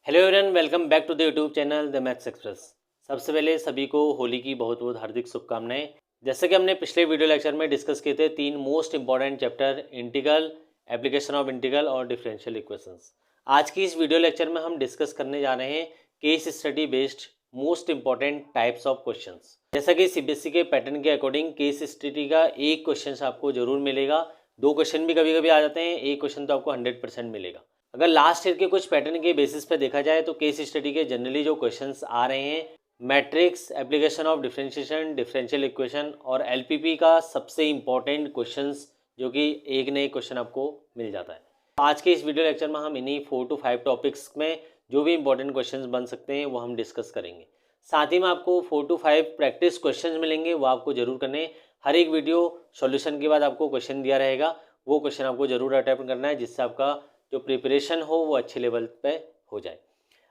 Hello everyone, welcome back to the YouTube channel the maths express. सबसे पहले सभी को होली की बहुत बहुत हार्दिक शुभकामनाएं। जैसे कि हमने पिछले वीडियो लेक्चर में डिस्कस किए थे तीन most important chapter, integral, application of integral और डिफरेंशियल इक्वेशंस। आज की इस वीडियो लेक्चर में हम डिस्कस करने जा रहे हैं case study based most important types of questions. जैसा कि सीबीएसई के पैटर्न के अकॉर्डिंग केस स्टडी का एक क्वेश्चन आपको जरूर मिलेगा, दो क्वेश्चन भी कभी कभी आ जाते हैं, एक क्वेश्चन तो आपको 100% मिलेगा। अगर लास्ट ईयर के कुछ पैटर्न के बेसिस पे देखा जाए तो केस स्टडी के जनरली जो क्वेश्चंस आ रहे हैं, matrix, application of differentiation, differential equation और एलपीपी का सबसे इंपॉर्टेंट क्वेश्चंस, जो कि एक न एक क्वेश्चन आपको मिल जाता है। आज के इस वीडियो लेक्चर में हम इन्हीं 4 to 5 टॉपिक्स में जो भी इंपॉर्टेंट क्वेश्चंस बन सकते हैं वो हम डिस्कस करेंगे। साथ ही में आपको 4 to 5 प्रैक्टिस क्वेश्चन मिलेंगे, वो आपको जरूर करने। हर एक वीडियो सॉल्यूशन के बाद आपको क्वेश्चन दिया रहेगा, वो क्वेश्चन आपको जरूर अटेम्प्ट करना है, जिससे आपका जो प्रिपरेशन हो वो अच्छे लेवल पे हो जाए।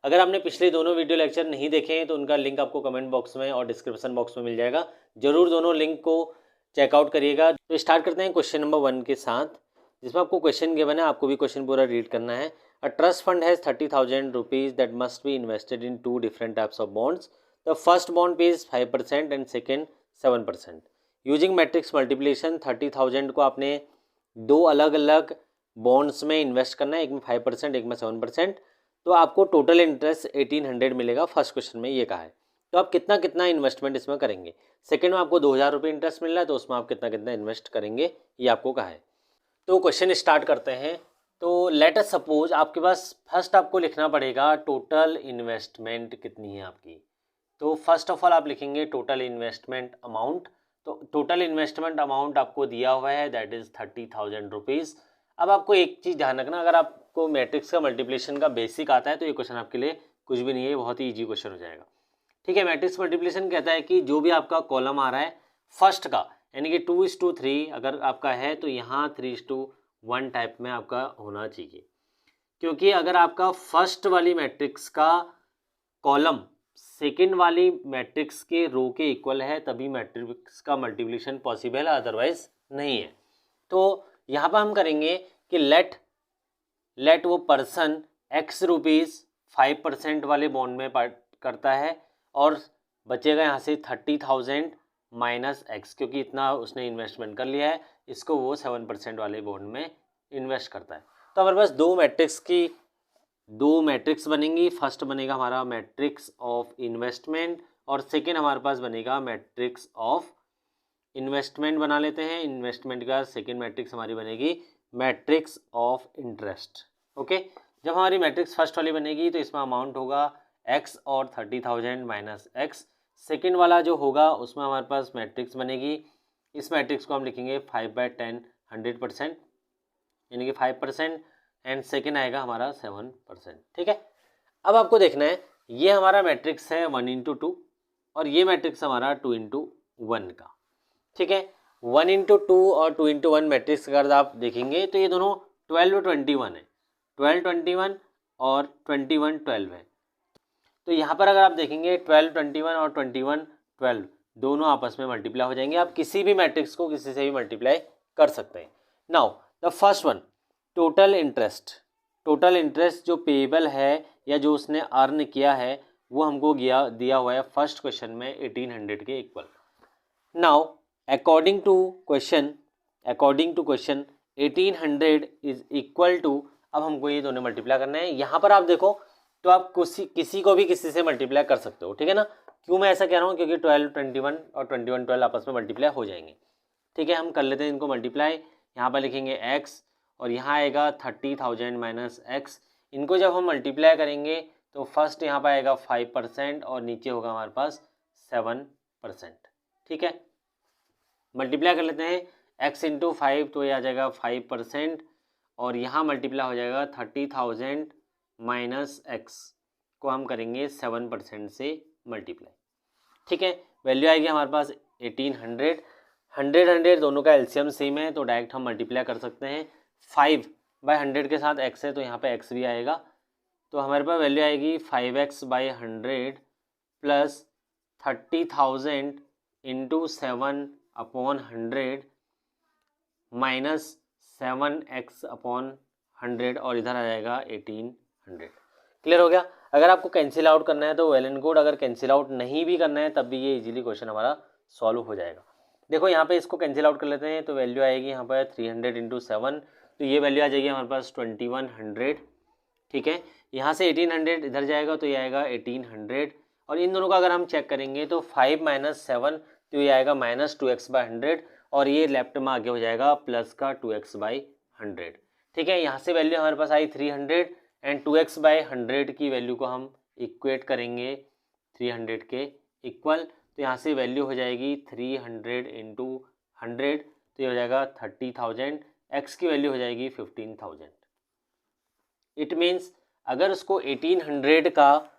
अगर आपने पिछले दोनों वीडियो लेक्चर नहीं देखे हैं तो उनका लिंक आपको कमेंट बॉक्स में और डिस्क्रिप्शन बॉक्स में मिल जाएगा, जरूर दोनों लिंक को चेकआउट करिएगा। तो स्टार्ट करते हैं क्वेश्चन नंबर 1 के साथ, जिसमें आपको क्वेश्चन गिवन है, आपको भी क्वेश्चन पूरा रीड करना है। A trust fund has 30,000 rupees that must be invested in 2 different types of bonds. The first bond page 5% and second 7%। Using matrix multiplication 30,000 को आपने दो अलग अलग बॉन्ड्स में इन्वेस्ट करना है, एक में 5%, एक में 7%। तो आपको टोटल इंटरेस्ट 1800 मिलेगा, फर्स्ट क्वेश्चन में ये कहा है। तो आप कितना कितना इन्वेस्टमेंट इसमें करेंगे। सेकंड में आपको 2000 रुपये इंटरेस्ट मिल रहा है, तो उसमें आप कितना कितना इन्वेस्ट करेंगे, ये आपको कहा है। तो क्वेश्चन स्टार्ट करते हैं। तो लेट अस सपोज आपके पास फर्स्ट आपको लिखना पड़ेगा टोटल इन्वेस्टमेंट कितनी है आपकी। तो फर्स्ट ऑफ ऑल आप लिखेंगे टोटल इन्वेस्टमेंट अमाउंट। तो टोटल इन्वेस्टमेंट अमाउंट आपको दिया हुआ है, दैट इज 30,000 रुपीज़। अब आपको एक चीज़ ध्यान रखना, अगर आपको मैट्रिक्स का मल्टीप्लिकेशन का बेसिक आता है तो ये क्वेश्चन आपके लिए कुछ भी नहीं है, बहुत ही ईजी क्वेश्चन हो जाएगा। ठीक है, मैट्रिक्स मल्टीप्लिकेशन कहता है कि जो भी आपका कॉलम आ रहा है फर्स्ट का, यानी कि 2:3 अगर आपका है तो यहाँ 3:1 टाइप में आपका होना चाहिए। क्योंकि अगर आपका फर्स्ट वाली मैट्रिक्स का कॉलम सेकेंड वाली मैट्रिक्स के रो के इक्वल है तभी मैट्रिक्स का मल्टीप्लिकेशन पॉसिबल है, अदरवाइज नहीं है। तो यहाँ पर हम करेंगे कि लेट वो पर्सन x रुपीज़ 5% वाले बॉन्ड में पार्ट करता है और बचेगा यहाँ से 30,000 माइनस x, क्योंकि इतना उसने इन्वेस्टमेंट कर लिया है, इसको वो 7% वाले बॉन्ड में इन्वेस्ट करता है। तो हमारे पास दो मैट्रिक्स बनेंगी। फर्स्ट बनेगा हमारा मैट्रिक्स ऑफ इन्वेस्टमेंट और सेकेंड हमारे पास बनेगा मैट्रिक्स ऑफ इन्वेस्टमेंट। बना लेते हैं इन्वेस्टमेंट का। सेकेंड मैट्रिक्स हमारी बनेगी मैट्रिक्स ऑफ इंटरेस्ट। ओके, जब हमारी मैट्रिक्स फर्स्ट वाली बनेगी तो इसमें अमाउंट होगा x और 30,000 माइनस x। सेकेंड वाला जो होगा उसमें हमारे पास मैट्रिक्स बनेगी, इस मैट्रिक्स को हम लिखेंगे 5/10 100%, यानी कि 5%, एंड सेकेंड आएगा हमारा 7%। ठीक है, अब आपको देखना है ये हमारा मैट्रिक्स है 1:2 और ये मैट्रिक्स हमारा 2:1 का। ठीक है, 1:2 और 2:1 मैट्रिक्स अगर आप देखेंगे तो ये दोनों 12-21 है, 12-21 और 21-12 है। तो यहाँ पर अगर आप देखेंगे 12-21 और 21-12 दोनों आपस में मल्टीप्लाई हो जाएंगे। आप किसी भी मैट्रिक्स को किसी से भी मल्टीप्लाई कर सकते हैं। Now the first one, total interest जो पेएबल है या जो उसने अर्न किया है वो हमको दिया हुआ है फर्स्ट क्वेश्चन में 1800 के equal. Now according to question 1800 is equal to, अब हमको ये दोनों मल्टीप्लाई करना है। यहाँ पर आप देखो तो आप किसी को भी किसी से मल्टीप्लाई कर सकते हो। ठीक है ना, क्यों मैं ऐसा कह रहा हूँ, क्योंकि 12-21 और 21-12 आपस में मल्टीप्लाई हो जाएंगे। ठीक है, हम कर लेते हैं इनको मल्टीप्लाई। यहाँ पर लिखेंगे x और यहाँ आएगा 30,000 माइनस x। इनको जब हम मल्टीप्लाई करेंगे तो फर्स्ट यहाँ पर आएगा 5% और नीचे होगा हमारे पास 7%। ठीक है, मल्टीप्लाई कर लेते हैं x इंटू 5, तो ये आ जाएगा 5% और यहाँ मल्टीप्लाई हो जाएगा 30,000 माइनस x को हम करेंगे 7% से मल्टीप्लाई। ठीक है, वैल्यू आएगी हमारे पास 1800। 100 दोनों का एलसीएम सेम है तो डायरेक्ट हम मल्टीप्लाई कर सकते हैं। 5/100 के साथ x है तो यहाँ पे x भी आएगा, तो हमारे पास वैल्यू आएगी 5x/100 plus 30,000 into 7/100 minus 7x/100 और इधर आ जाएगा 1800। क्लियर हो गया। अगर आपको कैंसिल आउट करना है तो वेल एंड गुड, अगर कैंसिल आउट नहीं भी करना है तब भी ये इजीली क्वेश्चन हमारा सॉल्व हो जाएगा। देखो यहाँ पे इसको कैंसिल आउट कर लेते हैं तो वैल्यू आएगी यहाँ पर 300 इंटू 7, तो ये वैल्यू आ जाएगी हमारे पास 2100। ठीक है, यहाँ से 1800 इधर जाएगा तो ये आएगा 1800, और इन दोनों का अगर हम चेक करेंगे तो 5 माइनस 7 तो ये आएगा माइनस 2x/100, और ये लेफ्ट में आगे हो जाएगा प्लस का 2x/100। ठीक है, यहाँ से वैल्यू हमारे पास आई 300 एंड 2x/100 की वैल्यू को हम इक्वेट करेंगे 300 के इक्वल, तो यहाँ से वैल्यू हो जाएगी 300 इंटू 100, तो ये हो जाएगा 30,000, x की वैल्यू हो जाएगी 15,000। इट मीन्स अगर उसको 1800 का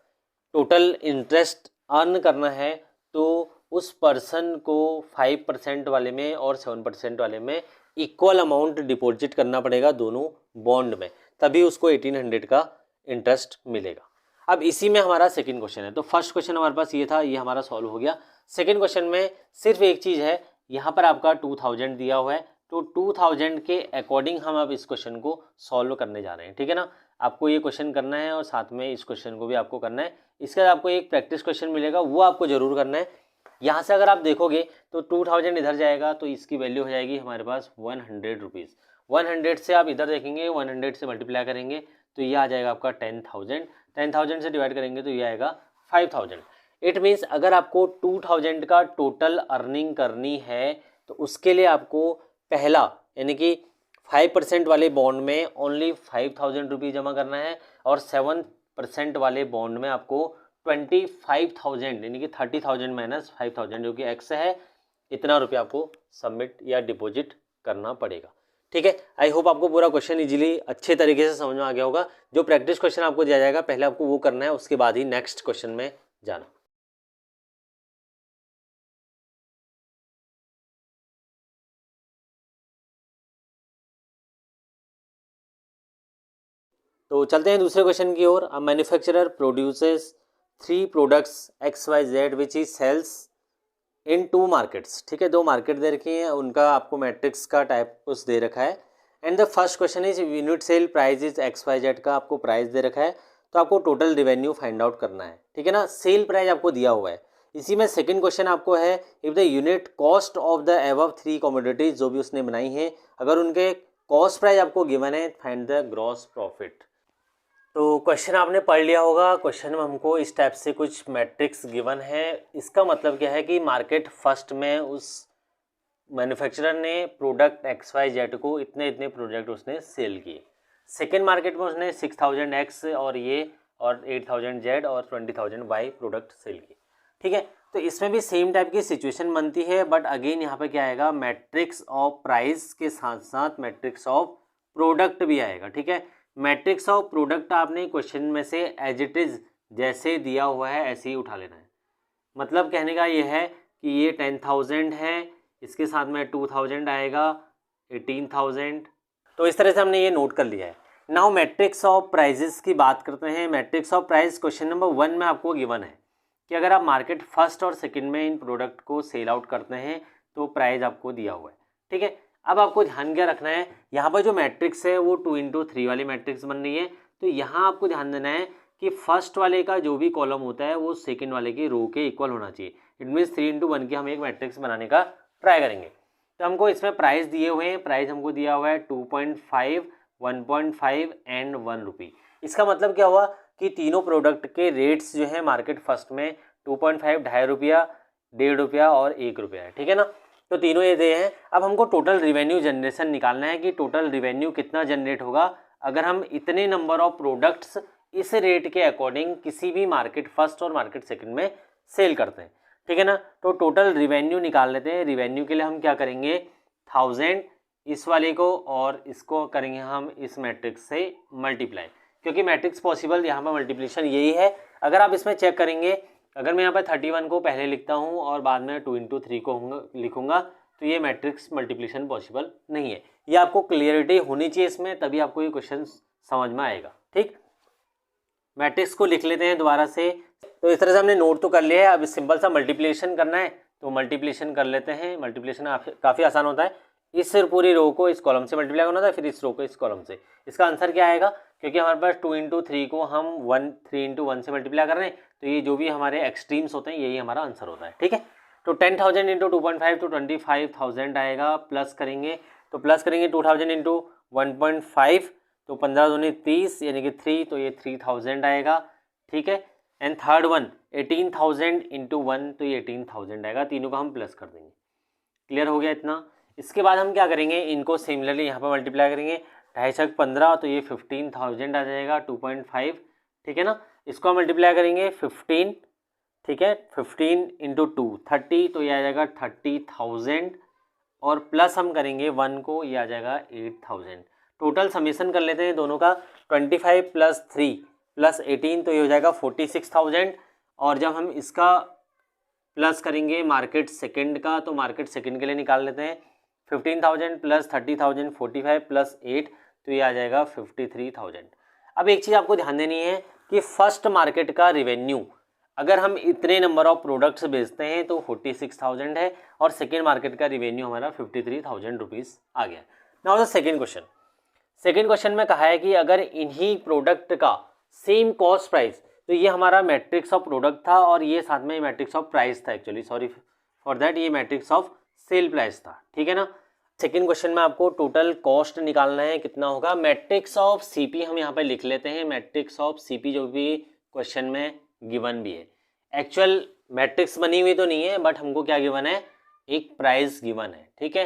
टोटल इंटरेस्ट अर्न करना है तो उस पर्सन को 5% वाले में और 7% वाले में इक्वल अमाउंट डिपॉजिट करना पड़ेगा दोनों बॉन्ड में, तभी उसको 1800 का इंटरेस्ट मिलेगा। अब इसी में हमारा सेकंड क्वेश्चन है। तो फर्स्ट क्वेश्चन हमारे पास ये था, ये हमारा सॉल्व हो गया। सेकंड क्वेश्चन में सिर्फ एक चीज़ है, यहाँ पर आपका 2000 दिया हुआ है, तो 2000 के अकॉर्डिंग हम अब इस क्वेश्चन को सॉल्व करने जा रहे हैं। ठीक है ना, आपको ये क्वेश्चन करना है और साथ में इस क्वेश्चन को भी आपको करना है। इसके बाद आपको एक प्रैक्टिस क्वेश्चन मिलेगा, वो आपको जरूर करना है। यहाँ से अगर आप देखोगे तो 2000 इधर जाएगा तो इसकी वैल्यू हो जाएगी हमारे पास 100 रुपीज़। 100 से आप इधर देखेंगे 100 से मल्टीप्लाई करेंगे तो ये आ जाएगा आपका 10,000। 10,000 से डिवाइड करेंगे तो ये आएगा 5,000। इट मीन्स अगर आपको 2000 का टोटल अर्निंग करनी है तो उसके लिए आपको पहला यानी कि 5% वाले बॉन्ड में ओनली 5,000 रुपीज़ जमा करना है, और 7% वाले बॉन्ड में आपको 25,000 यानी कि 30,000 माइनस 5,000 जो कि एक्स है, इतना रुपया आपको सबमिट या डिपॉजिट करना पड़ेगा। ठीक है, आई होप आपको पूरा क्वेश्चन इजीली अच्छे तरीके से समझ में आ गया होगा। जो प्रैक्टिस क्वेश्चन आपको दिया जाएगा पहले आपको वो करना है, उसके बाद ही नेक्स्ट क्वेश्चन में जाना। तो चलते हैं दूसरे क्वेश्चन की ओर। A manufacturer produces 3 products XYZ which he sells in 2 markets. ठीक है, 2 मार्केट दे रखी हैं, उनका आपको मैट्रिक्स का टाइप कुछ दे रखा है। And the first question is unit sale price is XYZ का आपको प्राइस दे रखा है, तो आपको टोटल रेवेन्यू फाइंड आउट करना है। ठीक है ना, सेल प्राइस आपको दिया हुआ है। इसी में सेकंड क्वेश्चन आपको है if the unit cost of the above 3 commodities जो भी उसने बनाई हैं, अगर उनके कॉस्ट प्राइस आपको गिवन है, फाइंड द ग्रॉस प्रॉफिट। तो क्वेश्चन आपने पढ़ लिया होगा। क्वेश्चन में हमको इस टाइप से कुछ मैट्रिक्स गिवन है। इसका मतलब क्या है कि मार्केट फर्स्ट में उस मैन्युफैक्चरर ने प्रोडक्ट XYZ को इतने इतने प्रोडक्ट उसने सेल किए। सेकेंड मार्केट में उसने 6000 X और 8000 Z और 20,000 Y प्रोडक्ट सेल किए। ठीक है, तो इसमें भी सेम टाइप की सिचुएशन बनती है, बट अगेन यहाँ पे क्या आएगा, मैट्रिक्स ऑफ प्राइस के साथ साथ मैट्रिक्स ऑफ प्रोडक्ट भी आएगा। ठीक है, मैट्रिक्स ऑफ प्रोडक्ट आपने क्वेश्चन में से एज इट इज़ जैसे दिया हुआ है ऐसे ही उठा लेना है। मतलब कहने का ये है कि ये 10,000 है, इसके साथ में 2,000 आएगा, 18,000। तो इस तरह से हमने ये नोट कर लिया है। नाउ मैट्रिक्स ऑफ प्राइजेस की बात करते हैं। Matrix of price question number 1 में आपको गिवन है कि अगर आप मार्केट फर्स्ट और सेकंड में इन प्रोडक्ट को सेल आउट करते हैं तो प्राइस आपको दिया हुआ है। ठीक है, अब आपको ध्यान क्या रखना है, यहाँ पर जो मैट्रिक्स है वो 2 into 3 वाली मैट्रिक्स बन रही है, तो यहाँ आपको ध्यान देना है कि फर्स्ट वाले का जो भी कॉलम होता है वो सेकंड वाले की रो के इक्वल होना चाहिए। इट मीन्स 3 into 1 की हम एक मैट्रिक्स बनाने का ट्राई करेंगे। तो हमको इसमें प्राइस दिए हुए हैं, प्राइस हमको दिया हुआ है 2.5, 1.5 एंड 1 रुपी। इसका मतलब क्या हुआ कि तीनों प्रोडक्ट के रेट्स जो है मार्केट फर्स्ट में 2.5 2.5 रुपया, 1.5 रुपया और 1 रुपया है। ठीक है ना, तो तीनों ये दे हैं। अब हमको टोटल रिवेन्यू जनरेशन निकालना है कि टोटल रिवेन्यू कितना जनरेट होगा अगर हम इतने नंबर ऑफ प्रोडक्ट्स इस रेट के अकॉर्डिंग किसी भी मार्केट फर्स्ट और मार्केट सेकंड में सेल करते हैं। ठीक है ना, तो टोटल रिवेन्यू निकाल लेते हैं। रिवेन्यू के लिए हम क्या करेंगे, 1000 इस वाले को और इसको करेंगे हम इस मैट्रिक्स से मल्टीप्लाई, क्योंकि मैट्रिक्स पॉसिबल यहाँ पर मल्टीप्लिकेशन यही है। अगर आप इसमें चेक करेंगे, अगर मैं यहाँ पर 31 को पहले लिखता हूँ और बाद में 2 into 3 को लिखूंगा तो ये मैट्रिक्स मल्टीप्लिकेशन पॉसिबल नहीं है। ये आपको क्लियरिटी होनी चाहिए इसमें, तभी आपको ये क्वेश्चन समझ में आएगा। ठीक, मैट्रिक्स को लिख लेते हैं दोबारा से। तो इस तरह से हमने नोट तो कर लिया है। अब सिंपल सा मल्टीप्लिकेशन करना है तो मल्टीप्लिकेशन कर लेते हैं। मल्टीप्लिकेशन काफ़ी आसान होता है। इस पूरी रो को इस कॉलम से मल्टीप्लाई करना था, फिर इस रो को इस कॉलम से। इसका आंसर क्या आएगा, क्योंकि हमारे पास 2 इंटू 3 को हम 3 इंटू 1 से मल्टीप्लाई कर रहे हैं, तो ये जो भी हमारे एक्सट्रीम्स होते हैं यही हमारा आंसर होता है। ठीक है, तो 10,000 इंटू 2.5 तो 25,000 आएगा। प्लस करेंगे तो प्लस करेंगे 2000 इंटू 1.5 तो 15 दूनी 30 यानी कि 3, तो ये 3000 आएगा। ठीक है, एंड थर्ड वन 18,000 इंटू 1 तो ये 18,000 आएगा। तीनों का हम प्लस कर देंगे। क्लियर हो गया इतना। इसके बाद हम क्या करेंगे, इनको सिमिलरली यहाँ पर मल्टीप्लाई करेंगे। 2 15 तो ये 15,000 आ जाएगा 2.5। ठीक है ना, इसको हम मल्टीप्लाई करेंगे 15। ठीक है, 15 इंटू 2 30 तो ये आ जाएगा 30,000 और प्लस हम करेंगे 1 को, ये आ जाएगा 8,000। टोटल समेशन कर लेते हैं दोनों का, 25 प्लस 3 प्लस 18 तो ये हो जाएगा 46,000। और जब हम इसका प्लस करेंगे मार्केट सेकंड का, तो मार्केट सेकंड के लिए निकाल लेते हैं। 15,000 प्लस 30,000 45 प्लस 8 तो ये आ जाएगा 53,000। अब एक चीज़ आपको ध्यान देनी है कि फर्स्ट मार्केट का रिवेन्यू अगर हम इतने नंबर ऑफ प्रोडक्ट्स बेचते हैं तो 46,000 है और सेकेंड मार्केट का रिवेन्यू हमारा 53,000 रुपीज़ आ गया। नाउ द सेकेंड क्वेश्चन में कहा है कि अगर इन्हीं प्रोडक्ट का सेम कॉस्ट प्राइस, तो ये हमारा मैट्रिक्स ऑफ प्रोडक्ट था और ये साथ में मैट्रिक्स ऑफ प्राइस था, एक्चुअली सॉरी फॉर दैट, ये मैट्रिक्स ऑफ सेल प्राइस था। ठीक है ना। सेकेंड क्वेश्चन में आपको टोटल कॉस्ट निकालना है, कितना होगा। मैट्रिक्स ऑफ सीपी हम यहाँ पे लिख लेते हैं, मैट्रिक्स ऑफ सीपी जो भी क्वेश्चन में गिवन भी है। एक्चुअल मैट्रिक्स बनी हुई तो नहीं है, बट हमको क्या गिवन है, एक प्राइस गिवन है। ठीक है,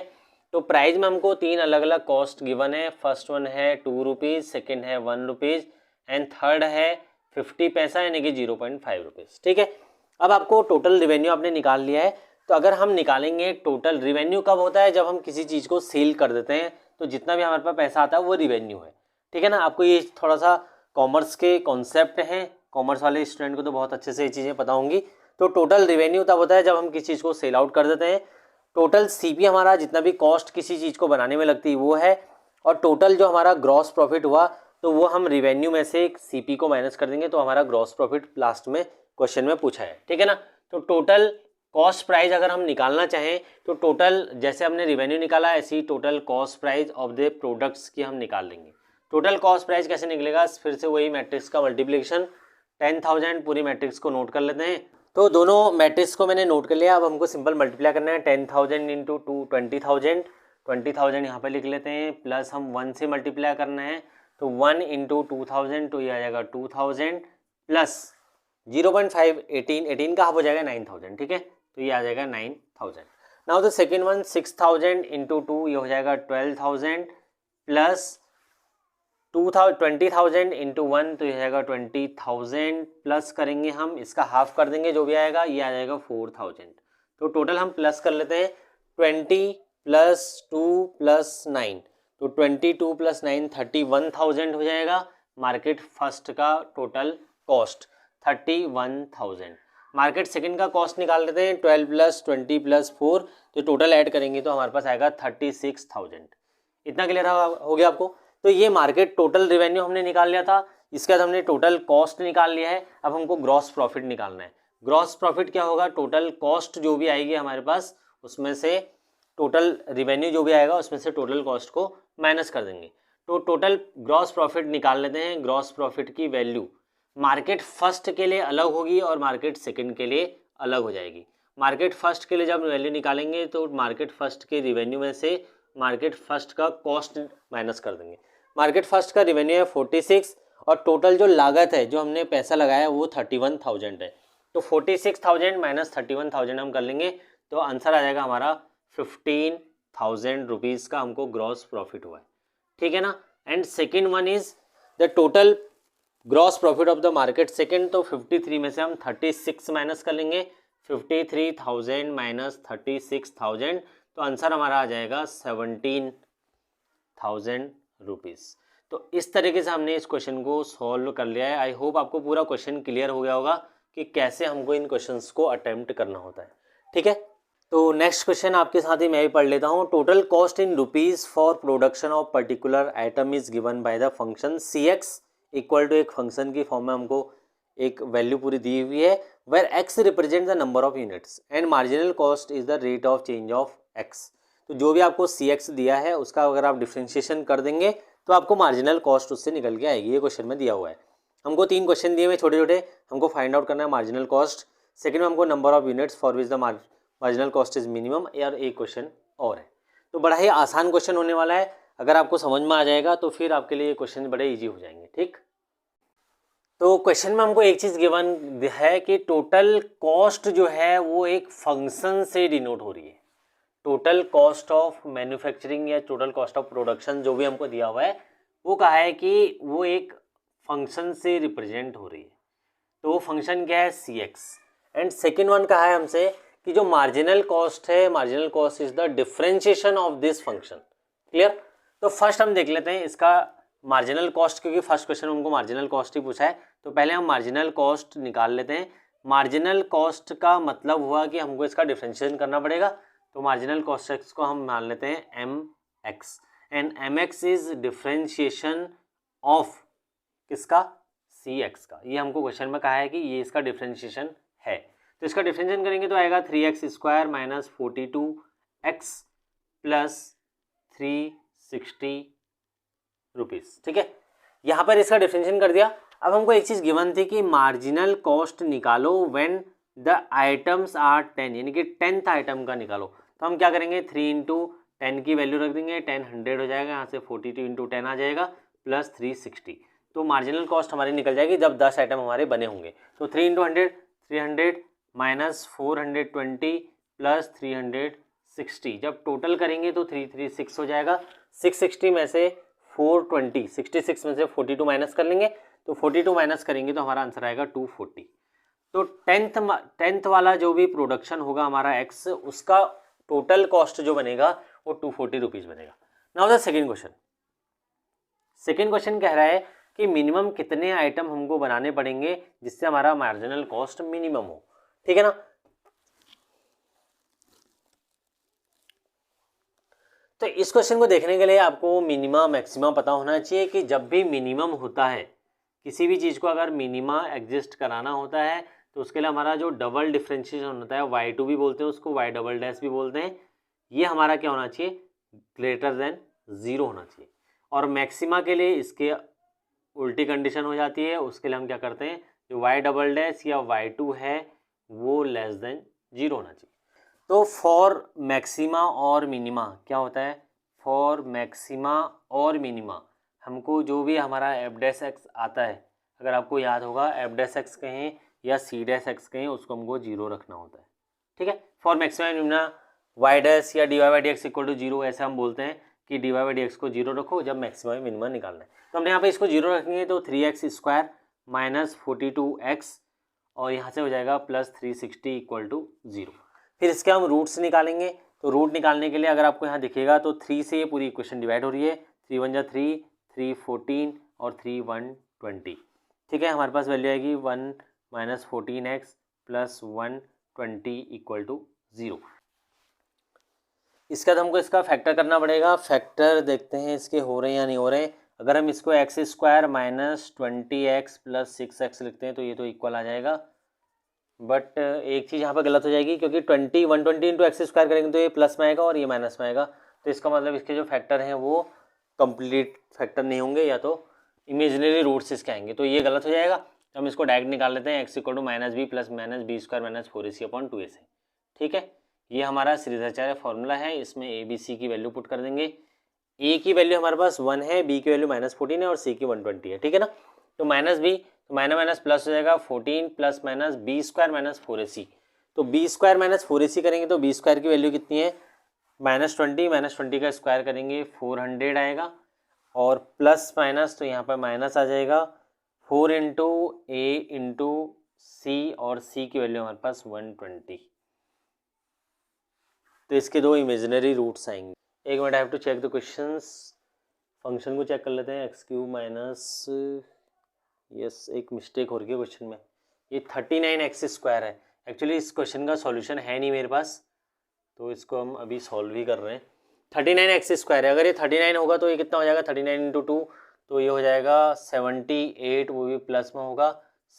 तो प्राइस में हमको 3 अलग अलग कॉस्ट गिवन है। फर्स्ट वन है 2 रुपीज़, सेकेंड है 1 रुपीज़ एंड थर्ड है 50 पैसा यानी कि 0.5 रुपीज़। ठीक है, अब आपको टोटल रिवेन्यू आपने निकाल लिया है। तो अगर हम निकालेंगे टोटल रिवेन्यू कब होता है, जब हम किसी चीज़ को सेल कर देते हैं, तो जितना भी हमारे पास पैसा आता है वो रिवेन्यू है। ठीक है ना, आपको ये थोड़ा सा कॉमर्स के कॉन्सेप्ट हैं, कॉमर्स वाले स्टूडेंट को तो बहुत अच्छे से ये चीज़ें पता होंगी। तो टोटल रिवेन्यू तब होता है जब हम किसी चीज़ को सेल आउट कर देते हैं। टोटल सीपी हमारा जितना भी कॉस्ट किसी चीज़ को बनाने में लगती है वो है, और टोटल जो हमारा ग्रॉस प्रॉफिट हुआ तो वो हम रिवेन्यू में से सीपी को माइनस कर देंगे, तो हमारा ग्रॉस प्रॉफिट लास्ट में क्वेश्चन में पूछा है। ठीक है ना, तो टोटल कॉस्ट प्राइस अगर हम निकालना चाहें तो टोटल जैसे हमने रिवेन्यू निकाला ऐसे ही total cost price of the products की हम निकाल लेंगे। टोटल कॉस्ट प्राइस कैसे निकलेगा, फिर से वही मैट्रिक्स का मल्टीप्लिकेशन, 10,000 पूरी मैट्रिक्स को नोट कर लेते हैं। तो दोनों मैट्रिक्स को मैंने नोट कर लिया। अब हमको सिंपल मल्टीप्लाई करना है, 10,000 इंटू 20,000, 20,000 यहाँ पर लिख लेते हैं, प्लस हम 1 से मल्टीप्लाई करना है, तो 1 इंटू 2,000 तो ये आ जाएगा 2,000 प्लस 0.5 18 का हाफ हो जाएगा 9,000। ठीक है, तो ये आ जाएगा 9,000। Now the second one 6,000 into 2 ये हो जाएगा 12,000 प्लस 20,000 इंटू 1 तो ये हो जाएगा 20,000 प्लस करेंगे हम इसका हाफ कर देंगे जो भी आएगा, ये आ जाएगा 4,000। तो टोटल हम प्लस कर लेते हैं 20 प्लस 2 प्लस 9, तो 22 प्लस 9 31,000 हो जाएगा। मार्केट फर्स्ट का टोटल कॉस्ट 31,000। मार्केट सेकंड का कॉस्ट निकाल लेते हैं, 12 प्लस 20 प्लस 4, तो टोटल ऐड करेंगे तो हमारे पास आएगा 36,000। इतना क्लियर हो गया आपको। तो ये मार्केट टोटल रिवेन्यू हमने निकाल लिया था, इसके बाद हमने टोटल कॉस्ट निकाल लिया है। अब हमको ग्रॉस प्रॉफिट निकालना है। ग्रॉस प्रॉफिट क्या होगा, टोटल कॉस्ट जो भी आएगी हमारे पास उसमें से टोटल रिवेन्यू जो भी आएगा उसमें से टोटल कॉस्ट को माइनस कर देंगे। तो टोटल ग्रॉस प्रॉफिट निकाल लेते हैं। ग्रॉस प्रॉफिट की वैल्यू मार्केट फर्स्ट के लिए अलग होगी और मार्केट सेकंड के लिए अलग हो जाएगी। मार्केट फर्स्ट के लिए जब वैल्यू निकालेंगे तो मार्केट फर्स्ट के रिवेन्यू में से मार्केट फर्स्ट का कॉस्ट माइनस कर देंगे। मार्केट फर्स्ट का रिवेन्यू है 46 और टोटल जो लागत है जो हमने पैसा लगाया वो 31,000 है। तो 46,000 माइनस 31,000 हम कर लेंगे तो आंसर आ जाएगा हमारा 15,000 रुपीज़ का हमको ग्रॉस प्रॉफिट हुआ है। ठीक है ना। And second one is the total gross profit of the market second, तो 53 में से हम 36 माइनस कर लेंगे, 53,000 माइनस 36,000 तो आंसर हमारा आ जाएगा 17,000 रुपीज़। तो इस तरीके से हमने इस क्वेश्चन को सॉल्व कर लिया है। आई होप आपको पूरा क्वेश्चन क्लियर हो गया होगा कि कैसे हमको इन क्वेश्चंस को अटेम्प्ट करना होता है। ठीक है, तो नेक्स्ट क्वेश्चन आपके साथ ही मैं भी पढ़ लेता हूँ। Total cost in rupees for production of particular item is given by the function CX equal to एक फंक्शन की फॉर्म में हमको एक वैल्यू पूरी दी हुई है, where x represent the number of units and marginal cost is the rate of change of x। तो जो भी आपको सी एक्स दिया है उसका अगर आप डिफ्रेंशिएशन कर देंगे तो आपको मार्जिनल कॉस्ट उससे निकल के आएगी। ये क्वेश्चन में दिया हुआ है। हमको 3 क्वेश्चन दिए हुए छोटे छोटे, हमको फाइंड आउट करना है मार्जिनल कॉस्ट, सेकंड में हमको number of units for which the marginal cost is minimum, यार एक क्वेश्चन और है। तो बड़ा ही आसान क्वेश्चन होने वाला है, अगर आपको समझ में आ जाएगा तो फिर आपके लिए ये क्वेश्चन बड़े ईजी हो जाएंगे। ठीक, तो क्वेश्चन में हमको एक चीज गिवन है कि टोटल कॉस्ट जो है वो एक फंक्शन से डिनोट हो रही है। टोटल कॉस्ट ऑफ मैन्युफैक्चरिंग या टोटल कॉस्ट ऑफ प्रोडक्शन जो भी हमको दिया हुआ है वो कहा है कि वो एक फंक्शन से रिप्रेजेंट हो रही है। तो वो फंक्शन क्या है, सी एक्स। एंड सेकेंड वन कहा है हमसे कि जो मार्जिनल कॉस्ट है, marginal cost is the differentiation of this function. Clear. तो फर्स्ट हम देख लेते हैं इसका मार्जिनल कॉस्ट, क्योंकि फर्स्ट क्वेश्चन हमको मार्जिनल कॉस्ट ही पूछा है। तो पहले हम मार्जिनल कॉस्ट निकाल लेते हैं। मार्जिनल कॉस्ट का मतलब हुआ कि हमको इसका डिफरेंशिएशन करना पड़ेगा। तो मार्जिनल कॉस्ट एक्स को हम मान लेते हैं M x, and M x is differentiation of किसका, सी एक्स का। ये हमको क्वेश्चन में कहा है कि ये इसका डिफरेंशिएशन है। तो इसका डिफरेंशिएशन करेंगे तो आएगा 3x square minus 42x plus 360 rupees. ठीक है, यहाँ पर इसका डिफरेंशिएशन कर दिया। अब हमको एक चीज़ गिवन थी कि मार्जिनल कॉस्ट निकालो व्हेन द आइटम्स आर 10, यानी कि 10th आइटम का निकालो। तो हम क्या करेंगे, 3 इंटू 10 की वैल्यू रख देंगे, 10 100 हो जाएगा, यहाँ से 42 इंटू 10 आ जाएगा प्लस 360। तो मार्जिनल कॉस्ट हमारी निकल जाएगी जब 10 आइटम हमारे बने होंगे। तो 3 इंटू 100 300 माइनस 420 प्लस 360, जब टोटल करेंगे तो 336 हो जाएगा। 660 में से 420, 66 में से 42 माइनस कर लेंगे, तो 42 माइनस करेंगे तो हमारा आंसर आएगा 240। तो 10th वाला जो भी प्रोडक्शन होगा हमारा एक्स, उसका टोटल कॉस्ट जो बनेगा वो 240 रुपीज़ बनेगा। Now the second question. Second question कह रहा है कि मिनिमम कितने आइटम हमको बनाने पड़ेंगे जिससे हमारा मार्जिनल कॉस्ट मिनिमम हो। ठीक है ना। तो इस क्वेश्चन को देखने के लिए आपको मिनिमा मैक्सिमा पता होना चाहिए कि जब भी मिनिमम होता है किसी भी चीज़ को, अगर मिनिमा एग्जिस्ट कराना होता है तो उसके लिए हमारा जो डबल डिफ्रेंशिएशन होता है, y2 भी बोलते हैं उसको, y डबल डैश भी बोलते हैं, ये हमारा क्या होना चाहिए, ग्रेटर देन 0 होना चाहिए। और मैक्सिमा के लिए इसके उल्टी कंडीशन हो जाती है, उसके लिए हम क्या करते हैं, जो y डबल डैश या y2 है वो लेस देन 0 होना चाहिए। तो फॉर मैक्सिमा और मिनिमा क्या होता है, फॉर मैक्सिमा और मिनिमा हमको जो भी हमारा एफ डैश एक्स आता है, अगर आपको याद होगा एफ डैश एक्स कहें या सी डैश एक्स कहें, उसको हमको 0 रखना होता है। ठीक है, for maxima minima Y dash या D Y by D X equal to 0, ऐसे हम बोलते हैं कि D Y by D X को 0 रखो जब मैक्सिमा मिनिमा निकालना है। तो हमने यहाँ पे इसको 0 रखेंगे तो 3x स्क्वायर माइनस 42x और यहाँ से हो जाएगा प्लस 360 इक्वल टू 0। फिर इसके हम रूट्स निकालेंगे। तो रूट निकालने के लिए अगर आपको यहाँ दिखेगा तो 3 से ये पूरी इक्वेशन डिवाइड हो रही है, 3 1 जा 3, 3 14 और 3 1 20। ठीक है, हमारे पास वैल्यू आएगी 1 minus 14x plus 120 equal to 0। इसका तो हमको इसका फैक्टर करना पड़ेगा। फैक्टर देखते हैं इसके हो रहे हैं या नहीं हो रहे हैं। अगर हम इसको x square minus 20x plus 6x लिखते हैं तो ये तो इक्वल आ जाएगा, बट एक चीज़ यहाँ पर गलत हो जाएगी क्योंकि 120 इंटू एक्स स्क्वायर करेंगे तो ये प्लस में आएगा और ये माइनस में आएगा। तो इसका मतलब इसके जो फैक्टर हैं वो कंप्लीट फैक्टर नहीं होंगे या तो इमेजिनरी रूट्स इसके आएंगे, तो ये गलत हो जाएगा। तो हम इसको डायरेक्ट निकाल लेते हैं, x equal to minus b plus minus b square minus 4ac upon 2a से। ठीक है, ये हमारा श्रीधराचार्य फॉर्मूला है, इसमें ए बी सी की वैल्यू पुट कर देंगे। ए की वैल्यू हमारे पास 1 है, बी की वैल्यू माइनस 14 है और सी की 120 है। ठीक है ना। तो माइनस बी तो माइनस माइनस प्लस हो जाएगा 14 plus minus b square minus 4ac। तो बी स्क्वायर माइनस 4ac करेंगे तो बी स्क्वायर की वैल्यू कितनी है, -20 -20 का स्क्वायर करेंगे 400 आएगा और प्लस माइनस तो यहाँ पर माइनस आ जाएगा 4 इंटू ए इंटू सी और सी की वैल्यू हमारे पास 120। तो इसके दो इमेजिनरी रूट्स आएंगे। एक minute, I have to check the questions. Function को चेक कर लेते हैं, एक्स क्यूब माइनस, यस एक मिस्टेक हो रही है क्वेश्चन में, ये 39x स्क्वायर है। एक्चुअली इस क्वेश्चन का सॉल्यूशन है नहीं मेरे पास, तो इसको हम अभी सॉल्व ही कर रहे हैं। 39x स्क्वायर है, अगर ये 39 होगा तो ये कितना हो जाएगा, 39 इंटू 2 तो ये हो जाएगा 78, वो भी प्लस में होगा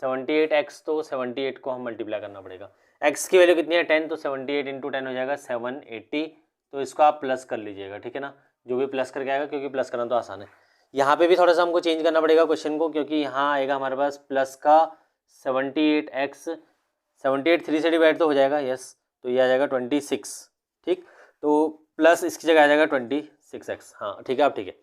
78x, तो 78 को हम मल्टीप्लाई करना पड़ेगा। x की वैल्यू कितनी है 10, तो 78 इंटू 10 हो जाएगा 780 तो इसको आप प्लस कर लीजिएगा, ठीक है ना, जो भी प्लस करके आएगा, क्योंकि प्लस करना तो आसान है। यहाँ पे भी थोड़ा सा हमको चेंज करना पड़ेगा क्वेश्चन को, क्योंकि यहाँ आएगा हमारे पास प्लस का 78x, 78 3 से डिवाइड तो हो जाएगा, यस, तो ये आ जाएगा 26, ठीक, तो प्लस इसकी जगह आ जाएगा 26x, हाँ ठीक है, आप ठीक है,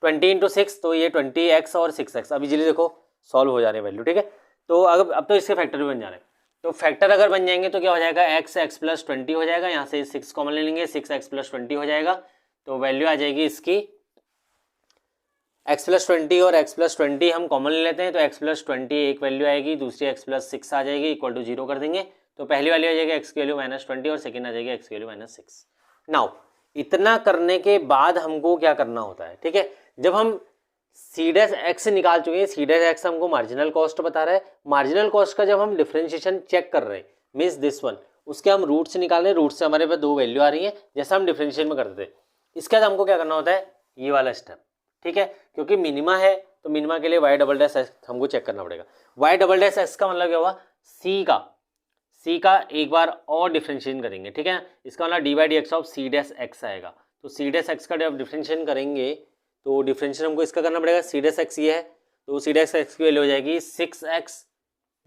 20 × 6, तो ये 20x और 6x, अभी इजीली देखो सॉल्व हो जा रहे हैं वैल्यू, ठीक है। तो अब तो इसके फैक्टर भी बन जा रहे हैं, तो फैक्टर अगर बन जाएंगे तो क्या हो जाएगा, x + 20 हो जाएगा, यहाँ से 6 कॉमन ले लेंगे, 6x + 20 हो जाएगा, तो वैल्यू आ जाएगी इसकी x + 20 और x + 20 हम कॉमन ले लेते हैं, तो x + 20 एक वैल्यू आएगी, दूसरी x + 6 आ जाएगी, इक्वल टू 0 कर देंगे, तो पहली वैल्यू आ जाएगी x की वैल्यू -20 और सेकेंड आ जाएगी x की वैल्यू -6। नाउ इतना करने के बाद हमको क्या करना होता है, ठीक है, जब हम C' निकाल चुके हैं, C' हमको मार्जिनल कॉस्ट बता रहा है, मार्जिनल कॉस्ट का जब हम डिफरेंशिएशन चेक कर रहे हैं, मीन्स दिस वन, उसके हम रूट से निकाल रहे हैं, रूट से हमारे पास 2 वैल्यू आ रही है, जैसा हम डिफरेंशिएशन में करते थे। इसके बाद हमको क्या करना होता है, ये वाला स्टेप, ठीक है, क्योंकि मिनिमा है तो मिनिमा के लिए y" हमको चेक करना पड़ेगा। y" का मतलब क्या हुआ, C का एक बार और डिफरेंशिएशन करेंगे, ठीक है, इसका मतलब d/dx ऑफ C' आएगा, तो C' का जब डिफरेंशिएशन करेंगे तो डिफरेंशिएशन हमको इसका करना पड़ेगा, C' ये है, तो C' की वैल्यू हो जाएगी 6x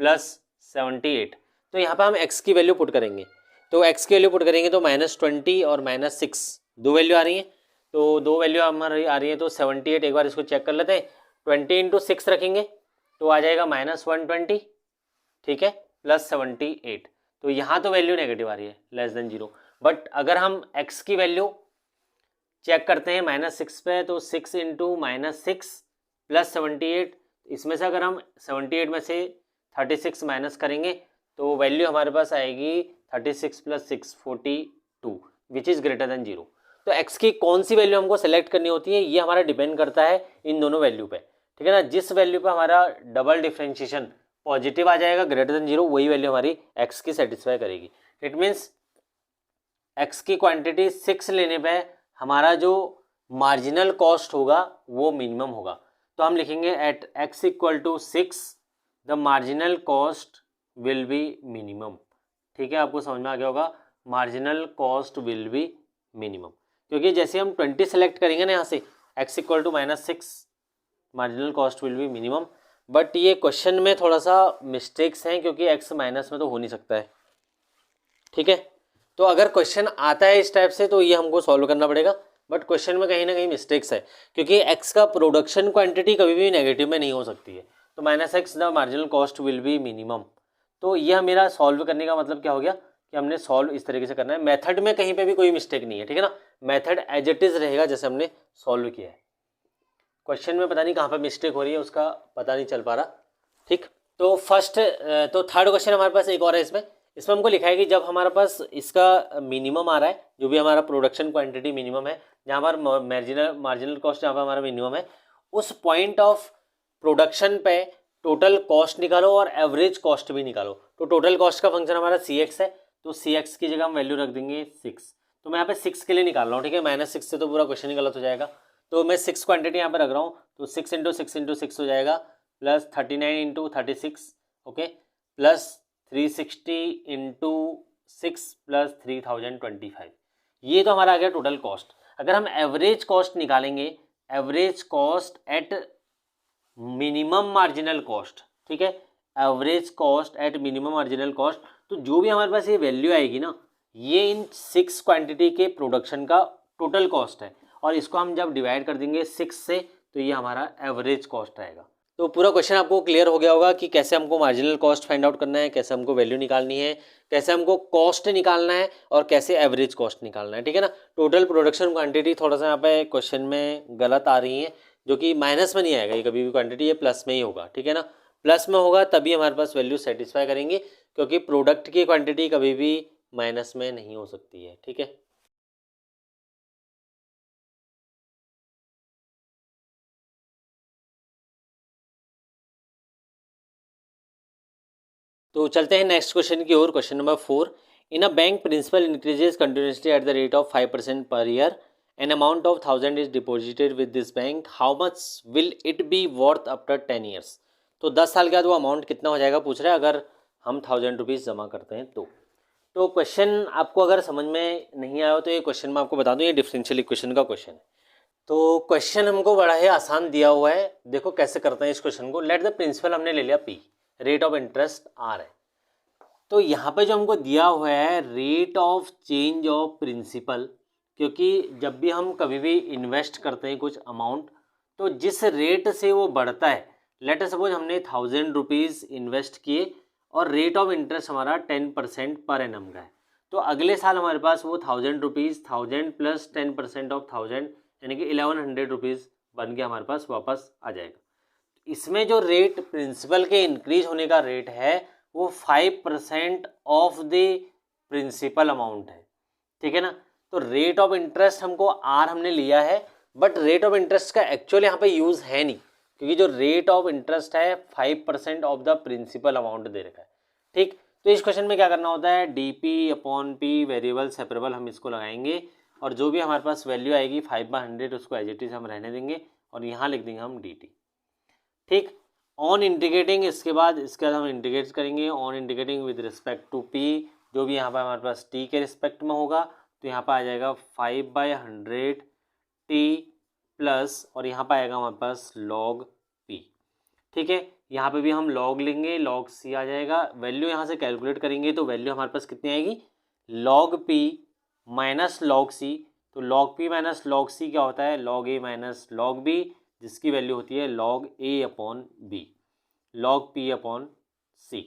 + 78, तो यहाँ पे हम x की वैल्यू पुट करेंगे, तो x की वैल्यू पुट करेंगे तो -20 और -6 दो वैल्यू आ रही हैं, तो दो वैल्यू हमारी आ रही है, तो 78 एक बार इसको चेक कर लेते हैं, 20 × 6 रखेंगे तो आ जाएगा -120, ठीक है, + 78, तो यहाँ तो वैल्यू नेगेटिव आ रही है, <0, बट अगर हम x की वैल्यू चेक करते हैं -6 पे, तो 6 × -6 + 78, इसमें से अगर हम 78 में से 36 माइनस करेंगे तो वैल्यू हमारे पास आएगी 36 + 6 42, विच इज़ ग्रेटर देन 0। तो x की कौन सी वैल्यू हमको सेलेक्ट करनी होती है, ये हमारा डिपेंड करता है इन दोनों वैल्यू पे, ठीक है ना। जिस वैल्यू पे हमारा डबल डिफरेंशिएशन पॉजिटिव आ जाएगा ग्रेटर देन 0, वही वैल्यू हमारी x की सेटिस्फाई करेगी। इट मीन्स x की क्वांटिटी 6 लेने पे हमारा जो मार्जिनल कॉस्ट होगा वो मिनिमम होगा, तो हम लिखेंगे at x = 6 the marginal cost will be minimum, ठीक है, आपको समझ में आ गया होगा, marginal cost will be minimum, क्योंकि जैसे हम 20 सेलेक्ट करेंगे ना यहाँ से x = -6 marginal cost will be minimum, but ये क्वेश्चन में थोड़ा सा मिस्टेक्स हैं क्योंकि x माइनस में तो हो नहीं सकता है, ठीक है। तो अगर क्वेश्चन आता है इस टाइप से तो ये हमको सॉल्व करना पड़ेगा, बट क्वेश्चन में कहीं ना कहीं मिस्टेक्स है, क्योंकि x का प्रोडक्शन क्वांटिटी कभी भी नेगेटिव में नहीं हो सकती है, तो -x the marginal cost will be minimum. तो यह मेरा सॉल्व करने का मतलब क्या हो गया कि हमने सॉल्व इस तरीके से करना है, मेथड में कहीं पे भी कोई मिस्टेक नहीं है, ठीक है ना, मेथड एज इट इज रहेगा जैसे हमने सॉल्व किया है। क्वेश्चन में पता नहीं कहाँ पे मिस्टेक हो रही है, उसका पता नहीं चल पा रहा, ठीक। तो थर्ड क्वेश्चन हमारे पास एक और है, इसमें हमको लिखा है कि जब हमारे पास इसका मिनिमम आ रहा है, जो भी हमारा प्रोडक्शन क्वांटिटी मिनिमम है, जहाँ हमारा मार्जिनल कॉस्ट जहाँ पर हमारा मिनिमम है, उस पॉइंट ऑफ प्रोडक्शन पे टोटल कॉस्ट निकालो और एवरेज कॉस्ट भी निकालो। तो टोटल कॉस्ट का फंक्शन हमारा Cx है, तो Cx की जगह हम वैल्यू रख देंगे 6, तो मैं यहाँ पे 6 के लिए निकाल रहा हूँ, ठीक है, -6 से तो पूरा क्वेश्चन ही गलत हो जाएगा, तो मैं 6 क्वांटिटी यहाँ पे रख रहा हूँ, तो 6 × 6 × 6 हो जाएगा, + 39 × 36, ओके, + 360 × 6 + 3025, ये तो हमारा आ गया टोटल कॉस्ट। अगर हम एवरेज कॉस्ट निकालेंगे, average cost at minimum marginal cost, ठीक है, average cost at minimum marginal cost, तो जो भी हमारे पास ये वैल्यू आएगी ना, ये इन 6 क्वांटिटी के प्रोडक्शन का टोटल कॉस्ट है, और इसको हम जब डिवाइड कर देंगे 6 से तो ये हमारा एवरेज कॉस्ट आएगा। तो पूरा क्वेश्चन आपको क्लियर हो गया होगा कि कैसे हमको मार्जिनल कॉस्ट फाइंड आउट करना है, कैसे हमको वैल्यू निकालनी है, कैसे हमको कॉस्ट निकालना है और कैसे एवरेज कॉस्ट निकालना है, ठीक है ना। टोटल प्रोडक्शन क्वांटिटी थोड़ा सा यहाँ पे क्वेश्चन में गलत आ रही है, जो कि माइनस में नहीं आएगा, ये कभी भी क्वांटिटी ये प्लस में ही होगा, ठीक है ना, प्लस में होगा तभी हमारे पास वैल्यू सेटिस्फाई करेंगे, क्योंकि प्रोडक्ट की क्वांटिटी कभी भी माइनस में नहीं हो सकती है, ठीक है। तो चलते हैं नेक्स्ट क्वेश्चन की ओर। Question number 4, in a bank principal increases continuously at the rate of 5% per year, an amount of 1000 is deposited with this bank, how much will it be worth after 10 years. तो 10 साल के बाद वो amount कितना हो जाएगा पूछ रहा है, अगर हम 1000 रुपीज़ जमा करते हैं तो। तो क्वेश्चन आपको अगर समझ में नहीं आया हो तो ये क्वेश्चन मैं आपको बता दूं, ये डिफरेंशियल इक्वेशन का क्वेश्चन है। तो क्वेश्चन हमको बड़ा ही आसान दिया हुआ है। देखो कैसे करते हैं इस क्वेश्चन को। लेट द प्रिंसिपल हमने ले लिया p, rate of interest r है। तो यहाँ पे जो हमको दिया हुआ है rate of change of principal, क्योंकि जब भी हम कभी भी इन्वेस्ट करते हैं कुछ अमाउंट, तो जिस रेट से वो बढ़ता है, लेट सपोज हमने 1000 रुपीज़ इन्वेस्ट किए और रेट ऑफ इंटरेस्ट हमारा 10% पर एनम का है, तो अगले साल हमारे पास वो 1000 रुपीज़ 1000 प्लस 10% ऑफ 1000 यानी कि 1100 रुपीज़ बन के हमारे पास वापस आ जाएगा। इसमें जो रेट प्रिंसिपल के इंक्रीज होने का रेट है वो 5% ऑफ द प्रिंसिपल अमाउंट है, ठीक है ना। तो रेट ऑफ इंटरेस्ट हमको आर हमने लिया है, बट रेट ऑफ इंटरेस्ट का एक्चुअल यहाँ पे यूज़ है नहीं, क्योंकि जो रेट ऑफ इंटरेस्ट है 5% ऑफ द प्रिंसिपल अमाउंट दे रखा है, ठीक। तो इस क्वेश्चन में क्या करना होता है, d P upon P variable separable हम इसको लगाएंगे और जो भी हमारे पास वैल्यू आएगी 5/100 उसको एज इट इज हम रहने देंगे और यहाँ लिख देंगे हम डी टी, ठीक। ऑन इंटीग्रेटिंग इसके बाद हम इंटीग्रेट करेंगे on integrating with respect to p, जो भी यहाँ पर हमारे पास टी के रिस्पेक्ट में होगा तो यहाँ पर आ जाएगा 5/100 टी प्लस और यहाँ पर आएगा हमारे पास लॉग पी, ठीक है। यहाँ पे भी हम लॉग लेंगे, लॉग सी आ जाएगा। वैल्यू यहाँ से कैलकुलेट करेंगे तो वैल्यू हमारे पास कितनी आएगी, log P minus log C. तो log P minus log C क्या होता है, log A minus log B, जिसकी वैल्यू होती है log A upon B, log P upon C.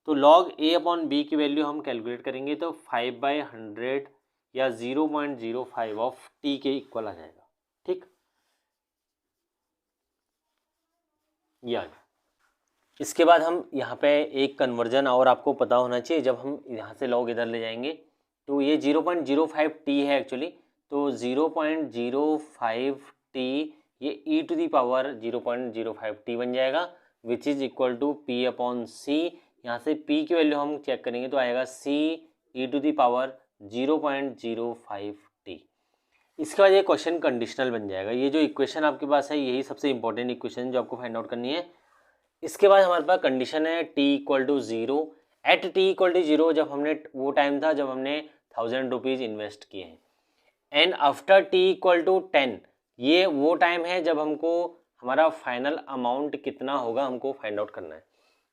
तो लॉग ए अपॉन बी की वैल्यू हम कैलकुलेट करेंगे तो 5/100 या 0.05 ऑफ टी के इक्वल आ जाएगा, ठीक। या इसके बाद हम यहाँ पे एक कन्वर्जन और आपको पता होना चाहिए, जब हम यहाँ से लॉग इधर ले जाएंगे तो ये 0.05 टी है एक्चुअली, तो 0.05 टी ये E to the power 0.05 T बन जाएगा, which is equal to P upon C. यहाँ से पी की वैल्यू हम चेक करेंगे तो आएगा सी e to the power 0.05 T. इसके बाद ये क्वेश्चन कंडीशनल बन जाएगा। ये जो इक्वेशन आपके पास है यही सबसे इंपॉर्टेंट इक्वेशन जो आपको फाइंड आउट करनी है। इसके बाद हमारे पास कंडीशन है t equal to 0, at t equal to 0 जब हमने वो टाइम था जब हमने 1000 रुपीज़ इन्वेस्ट किए हैं, and after t equal to 10 ये वो टाइम है जब हमको हमारा फाइनल अमाउंट कितना होगा हमको फाइंड आउट करना है।